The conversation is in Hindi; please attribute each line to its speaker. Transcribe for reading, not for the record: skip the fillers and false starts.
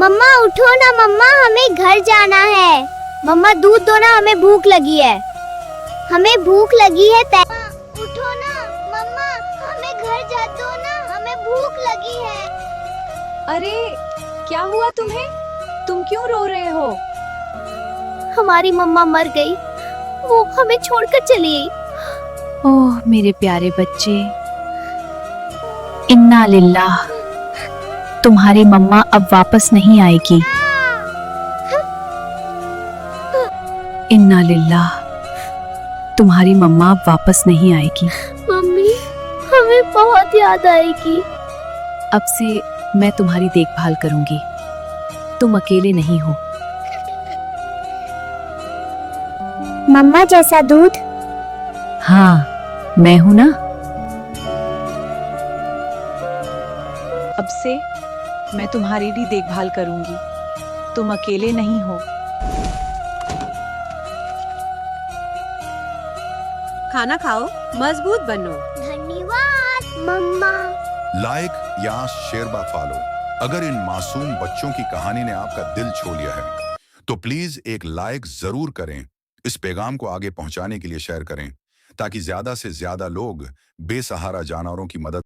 Speaker 1: मम्मा उठो ना मम्मा, हमें घर जाना है। मम्मा दूध दो ना, हमें भूख लगी है। हमें भूख लगी है। उठो ना मम्मा, हमें घर जा दो ना, हमें भूख लगी है।
Speaker 2: अरे क्या हुआ तुम्हें? तुम क्यों रो रहे हो?
Speaker 1: हमारी मम्मा मर गई, वो हमें छोड़कर चली गई।
Speaker 2: ओह मेरे प्यारे बच्चे, इन्ना लिल्लाह, तुम्हारी मम्मा अब वापस नहीं आएगी। इन्ना लिल्लाह, तुम्हारी मम्मा अब वापस नहीं आएगी।
Speaker 1: मम्मी हमें बहुत याद आएगी।
Speaker 2: अब से मैं तुम्हारी देखभाल करूंगी, तुम अकेले नहीं हो।
Speaker 1: मम्मा जैसा दूध।
Speaker 2: हाँ मैं हूं ना। अब से मैं तुम्हारी भी देखभाल करूंगी, तुम अकेले नहीं हो।
Speaker 3: खाना खाओ, मजबूत बनो।
Speaker 1: धन्यवाद मम्मा।
Speaker 4: लाइक या शेरबा फॉलो। अगर इन मासूम बच्चों की कहानी ने आपका दिल छू लिया है तो प्लीज एक लाइक जरूर करें। इस पैगाम को आगे पहुंचाने के लिए शेयर करें ताकि ज्यादा से ज्यादा लोग बेसहारा जानवरों की मदद